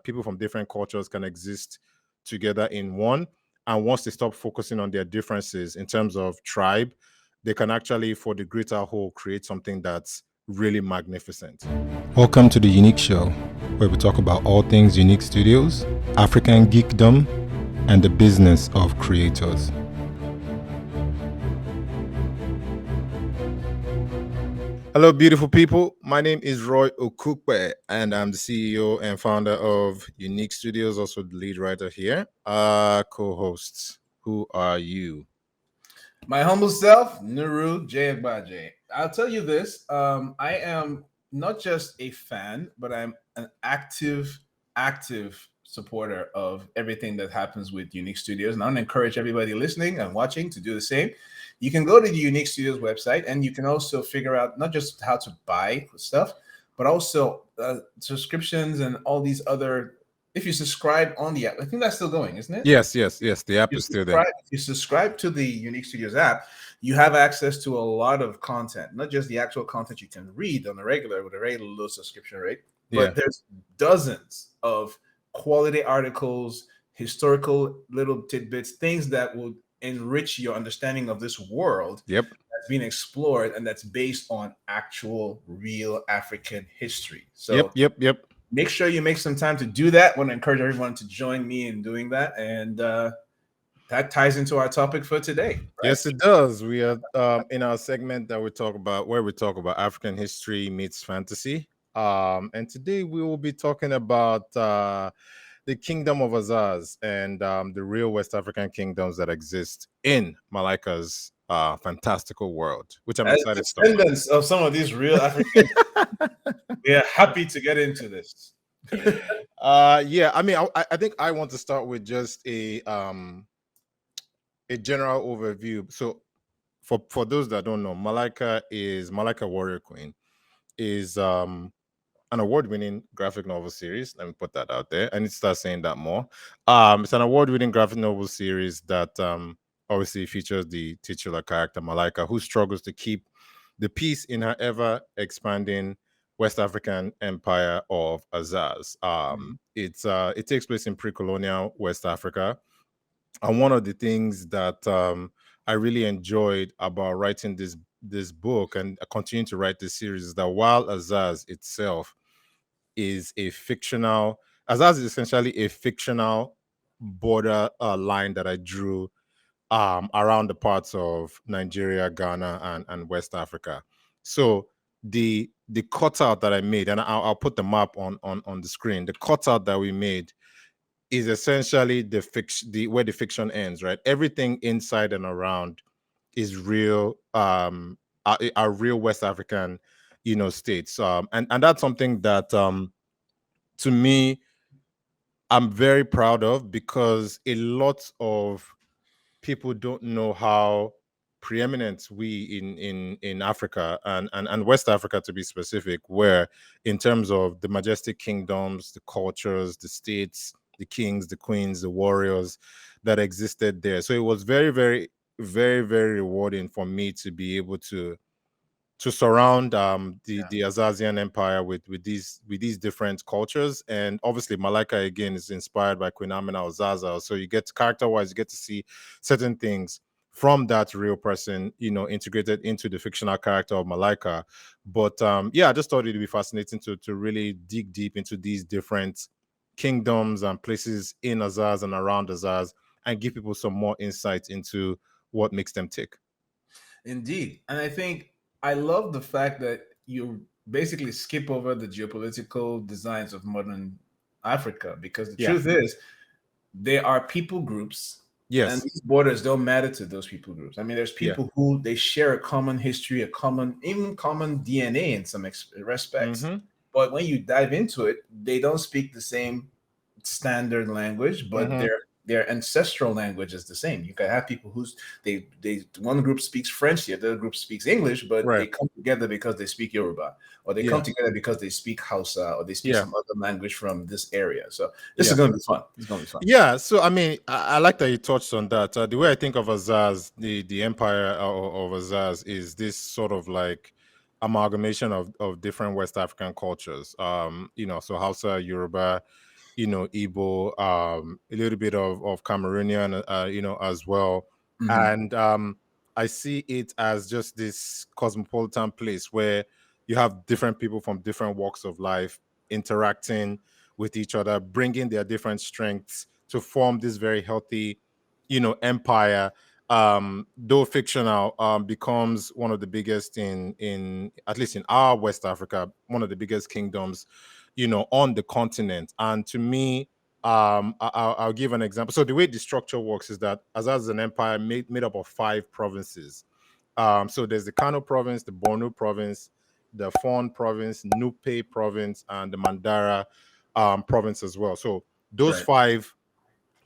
people from different cultures can exist together in one. And once they stop focusing on their differences in terms of tribe, they can actually, for the greater whole, create something that's really magnificent. Welcome to the YouNeek Show, where we talk about all things YouNeek Studios, African geekdom, and the business of creators. Hello, beautiful people. My name is Roye Okupe, and I'm the CEO and founder of YouNeek Studios, also the lead writer here. Co-hosts, who are you? My humble self, YouNeek Jay Abaje. I'll tell you this: I am not just a fan, but I'm an active supporter of everything that happens with YouNeek Studios, and I want to encourage everybody listening and watching to do the same. You can go to the YouNeek Studios website, and you can also figure out not just how to buy stuff, but also subscriptions and all these other. If you subscribe on the app, I think that's still going, isn't it? Yes. The app is still there. If you subscribe to the YouNeek Studios app, you have access to a lot of content, not just the actual content you can read on the regular with a very low subscription rate, but there's dozens of quality articles, historical little tidbits, things that will enrich your understanding of this world that's being explored and that's based on actual real African history. So Yep. Make sure you make some time to do that. I want to encourage everyone to join me in doing that. And that ties into our topic for today. Right? Yes, it does. We are in our segment that we talk about African history meets fantasy. And today we will be talking about the Kingdom of Azaz and the real West African kingdoms that exist in Malika's fantastical world, which I'm excited to talk about. Descendants of some of these real African, we are happy to get into this. I mean, I think I want to start with just a general overview. So for those that don't know, Malika Warrior Queen is an award-winning graphic novel series. Let me put that out there. I need to start saying that more. It's an award-winning graphic novel series that obviously features the titular character Malika, who struggles to keep the peace in her ever-expanding West African empire of Azaz. It takes place in pre-colonial West Africa. And one of the things that I really enjoyed about writing this book and continuing to write this series is that while Azaz itself is Azaz is essentially a fictional border line that I drew around the parts of Nigeria, Ghana, and West Africa. So the cutout that I made, and I'll put the map on the screen. The cutout that we made is essentially where the fiction ends, right? Everything inside and around is real, are real West African, states. And that's something that to me, I'm very proud of, because a lot of people don't know how preeminent we in Africa and West Africa, to be specific, were in terms of the majestic kingdoms, the cultures, the states, the kings, the queens, the warriors that existed there. So it was very, very, very, very rewarding for me to be able to surround the Azazian Empire with these different cultures. And obviously Malika again is inspired by Queen Amina of Zaza. So you get, character-wise, you get to see certain things from that real person, integrated into the fictional character of Malika. But I just thought it'd be fascinating to really dig deep into these different kingdoms and places in Azaz and around Azaz, and give people some more insight into what makes them tick. Indeed. And I think I love the fact that you basically skip over the geopolitical designs of modern Africa, because the truth is there are people groups. Yes. And these borders don't matter to those people groups. I mean, there's people who they share a common history, even common DNA in some respects. Mm-hmm. But when you dive into it, they don't speak the same standard language, but their ancestral language is the same. You can have people who's they one group speaks French, the other group speaks English, but they come together because they speak Yoruba, or they come together because they speak Hausa, or they speak some other language from this area. So this is going to be fun. It's going to be fun. Yeah. So I mean, I like that you touched on that. The way I think of Azaz, the empire of Azaz, is this sort of like amalgamation of different West African cultures. So Hausa, Yoruba, Igbo, a little bit of Cameroonian, as well. Mhm. And I see it as just this cosmopolitan place where you have different people from different walks of life interacting with each other, bringing their different strengths to form this very healthy, empire. Though fictional, becomes one of the biggest in at least in our West Africa, one of the biggest kingdoms, on the continent. And to me, I'll give an example. So the way the structure works is that Azaz is an empire made up of 5 provinces. So there's the Kano province, the Borno province, the Fon province, Nupe province, and the Mandara province as well. So those Right. 5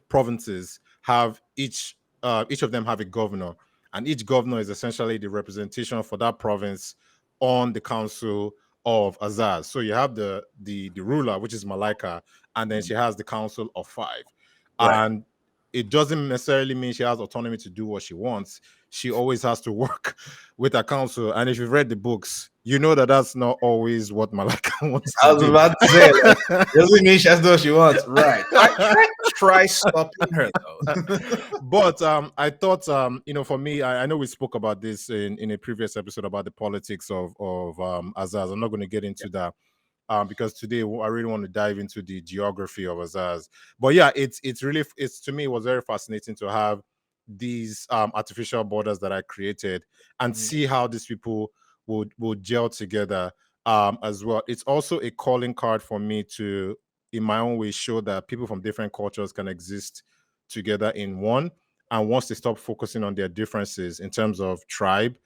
provinces have each of them have a governor, and each governor is essentially the representation for that province on the council of Azaz. So you have the ruler, which is Malika, and then Mhm. she has the council of 5. Right. And it doesn't necessarily mean she has autonomy to do what she wants. She always has to work with a council. And if you've read the books, you know that that's not always what Malika wants to I was do. about to say, like, doesn't mean she has to do what she wants. Right. Try stopping her though. But I thought, for me, I know we spoke about this in a previous episode about the politics of Azaz. I'm not going to get into that, because today I really want to dive into the geography of Azaz. But yeah, it's really, it's, to me, it was very fascinating to have these artificial borders that I created and Mhm. see how these people would gel together, as well. It's also a calling card for me to, in my own way, show that people from different cultures can exist together in one. And once they stop focusing on their differences in terms of tribe,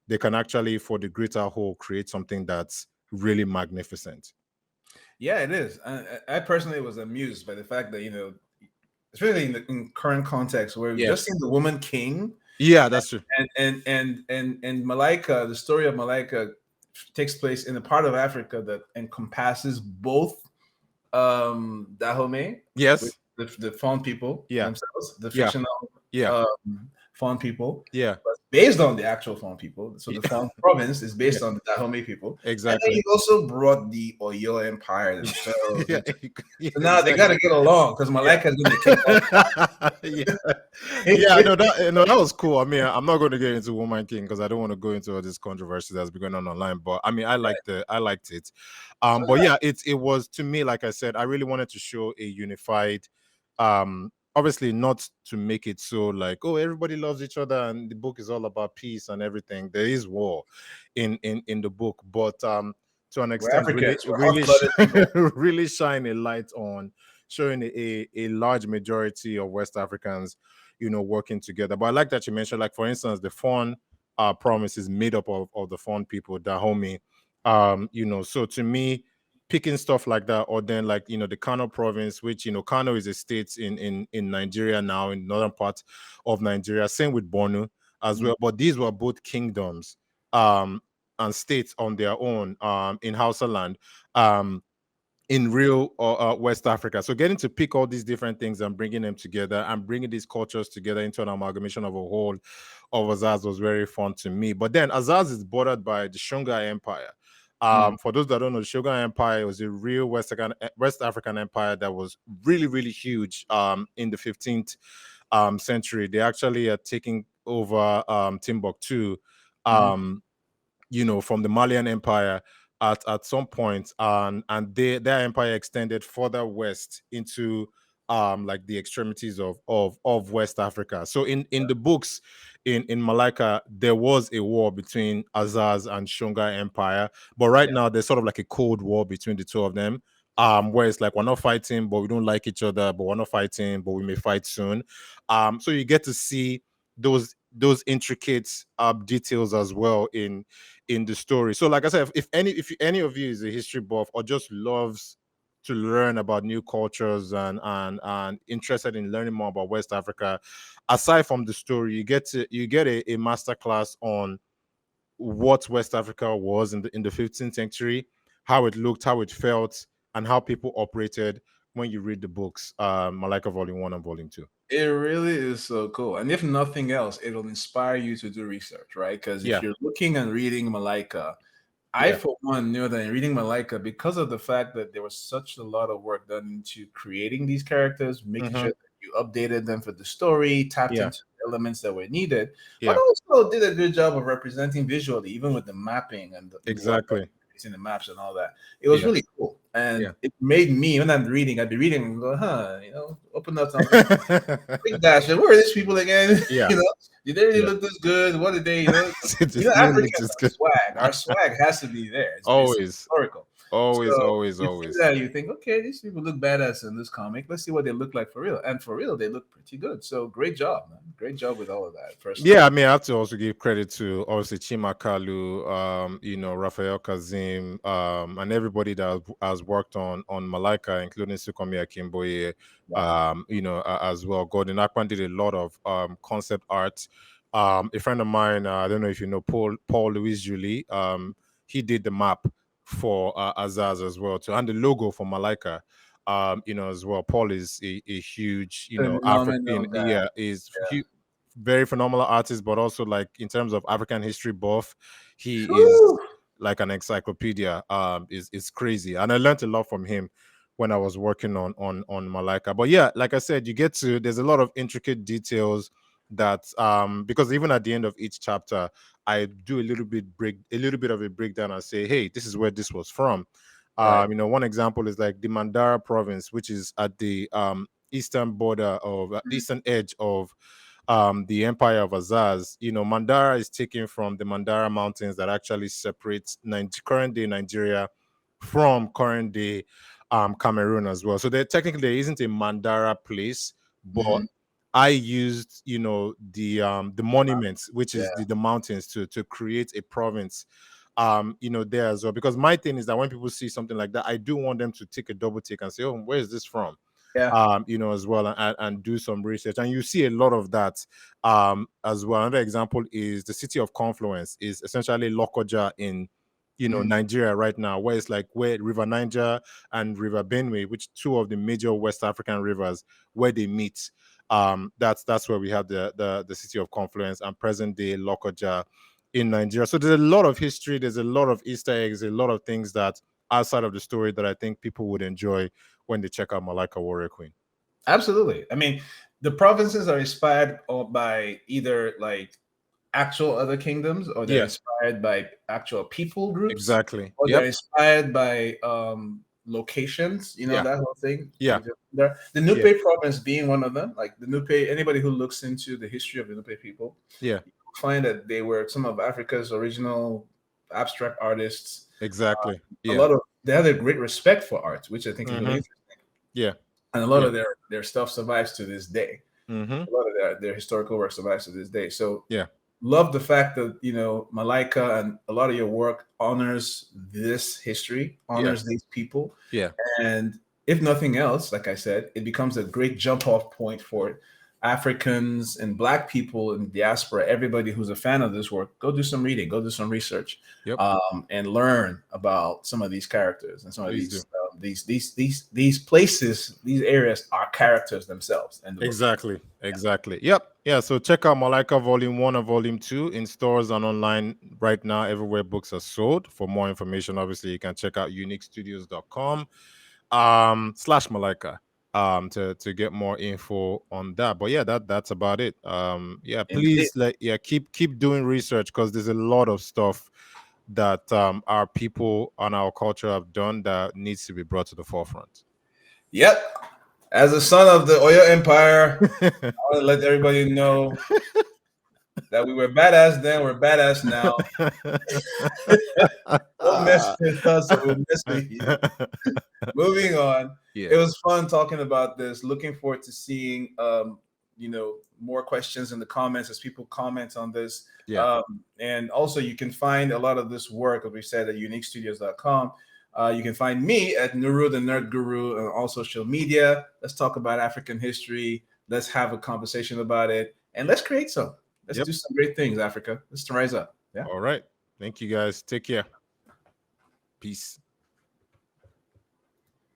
they can actually, for the greater whole, create something that's really magnificent. Yeah, it is. I personally was amused by the fact that especially in current context where we've just Yes. seen the woman king Yeah, that's true. and Malika. The story of Malika takes place in a part of Africa that encompasses both Dahomey, with Yes. the fawn people Yeah. themselves, the Yeah. fictional Yeah. fawn people, Yeah. but based on the actual fawn people. So the Yeah. fawn province is Yeah. based on the Dahomey people, and then Exactly. you also brought the Oyo Empire themselves. Yeah. Yeah. So now they got Exactly. to get along because Yeah. Malika is going to kick Yeah. Yeah. off. No, that was cool. I mean, I'm not going to get into Woman King because I don't want to go into all this controversy that's been going on online. But I mean, I liked it. But yeah, it was, to me, like I said, I really wanted to show a unified, obviously not to make it so like, oh, everybody loves each other and the book is all about peace and everything. There is war in the book, but to an We're extent, really, Africans. We're really, hot-blooded people. really shine a light on showing a large majority of West Africans, working together. But I like that you mentioned, like, for instance, the Fawn promise is made up of the Fawn people, Dahomey. So to me, picking stuff like that, or then, like, the Kano province, which, Kano is a state in Nigeria now, in northern part of Nigeria. Same with Borno as Mhm. well. But these were both kingdoms, and states on their own, in Hausa land. In real West Africa. So getting to pick all these different things and bringing them together and bringing these cultures together into an amalgamation of a whole of Azaz was very fun to me. But then Azaz is bordered by the Shunga Empire. Mhm. For those that don't know, the Shunga Empire was a real West African empire that was really, really huge, in the 15th century. They actually are taking over Timbuktu. Mhm. Um, from the Malian Empire at some point, and their empire extended further west into like the extremities of West Africa. So in the books, in Malika, there was a war between Azaz and Shunga Empire, but right Yeah. now there's sort of like a cold war between the two of them. Where it's like, we're not fighting, but we don't like each other, but we're not fighting, but we may fight soon. So you get to see those intricate details as well in the story. So, like I said, if any of you is a history buff or just loves to learn about new cultures and interested in learning more about West Africa, aside from the story, you get a master class on what West Africa was in the 15th century, how it looked, how it felt, and how people operated when you read the books, Malika Volume 1 and Volume 2. It really is so cool. And if nothing else, it'll inspire you to do research, right? Because if Yeah. you're looking and reading Malika, I, Yeah. for one, knew that in reading Malika, because of the fact that there was such a lot of work done into creating these characters, making Mm-hmm. sure that you updated them for the story, tapped Yeah. into the elements that were needed, but Yeah. also did a good job of representing visually, even with the mapping and the work Exactly. in the maps and all that. It was Yeah. really cool. Yeah. And it made me, when I'm reading, I'd be reading and go, open up something. Big dash. Where are these people again? Yeah. Did they really Yeah. look this good? What did they, This new look Africans is are good. swag. Our swag has to be there. It's Always. historical. Always. So Always. you see Always. that, you think, okay, these people look badass in this comic. Let's see what they look like for real. And for real, they look pretty good. So great job, man. Great job with all of that. Personally, Yeah, I mean, I have to also give credit to obviously Chima Kalu, Raphael Kazim, and everybody that has worked on Malika, including Sukomi Akimboye, yeah, as well. Gordon Akpan did a lot of concept art. A friend of mine, I don't know if you know Paul Louis Julie, he did the map for Azaz as well too, and the logo for Malika. As well. Paul is a huge, phenomenal African, guy. yeah, is huge, very phenomenal artist, but also like in terms of African history buff, he is Whew. like an encyclopedia. Is crazy, and I learned a lot from him when I was working on Malika. But yeah, like I said, there's a lot of intricate details that because even at the end of each chapter, I do a little bit of a breakdown and say, hey, this is where this was from. Right. One example is like the Mandara province, which is at the eastern border of Mhm. eastern edge of the Empire of Azaz. Mandara is taken from the Mandara Mountains that actually separates current day Nigeria from current day Cameroon as well. So there isn't a Mandara place, but Mhm. I used, the monuments, which Yeah. is the mountains, to create a province there as well. Because my thing is that when people see something like that, I do want them to take a double take and say, oh, where is this from? Yeah. As well, and do some research. And you see a lot of that as well. Another example is the city of Confluence is essentially Lokoja in Mhm. Nigeria right now, where it's like where River Niger and River Benue, which two of the major West African rivers, where they meet. That's where we have the city of Confluence and present day Lokoja in Nigeria. So there's a lot of history, there's a lot of Easter eggs, a lot of things that outside of the story that I think people would enjoy when they check out Malika Warrior Queen. Absolutely. I mean, the provinces are inspired by either like actual other kingdoms, or they're Yeah, inspired by actual people groups, exactly. or they're Yep. inspired by locations, Yeah. that whole thing. Yeah. The Yeah. Nupe province being one of them. Like the Nupe, anybody who looks into the history of the Nupe people Yeah. find that they were some of Africa's original abstract artists. Exactly. A Yeah. lot of They had a great respect for art, which I think is really Mm-hmm. interesting, Yeah. and a lot Yeah. of their stuff survives to this day. Mm-hmm. A lot of their historical work survives to this day. So Yeah. love the fact that Malika and a lot of your work honors this history, Yeah. honors these people, Yeah. and if nothing else, like I said, it becomes a great jump off point for Africans and Black people in diaspora. Everybody who's a fan of this work, go do some reading, go do some research, Yep. and learn about some of these characters and some of Please do. these places, these areas are characters themselves and the book. Exactly. Exactly. Yep. Yeah. So check out Malika Volume 1 and Volume 2 in stores and online right now, everywhere books are sold. For more information, obviously, you can check out uniquestudios.com / Malika to get more info on that. But yeah, that's about it. Yeah, Indeed. please keep doing research, because there's a lot of stuff that our people and our culture have done that needs to be brought to the forefront. Yep. As a son of the Oyo Empire, I want to let everybody know that we were badass then, we're badass now. Don't mess with us, or we'll mess with you. Moving on. It Yeah. was fun talking about this. Looking forward to seeing more questions in the comments as people comment on this. Yeah. And also you can find a lot of this work, as we said, at uniquestudios.com. You can find me at Nuru the Nerd Guru on all social media. Let's talk about African history. Let's have a conversation about it, and let's create some. Let's Yep. do some great things, Africa. Let's rise up. Yeah. All right. Thank you guys. Take care. Peace.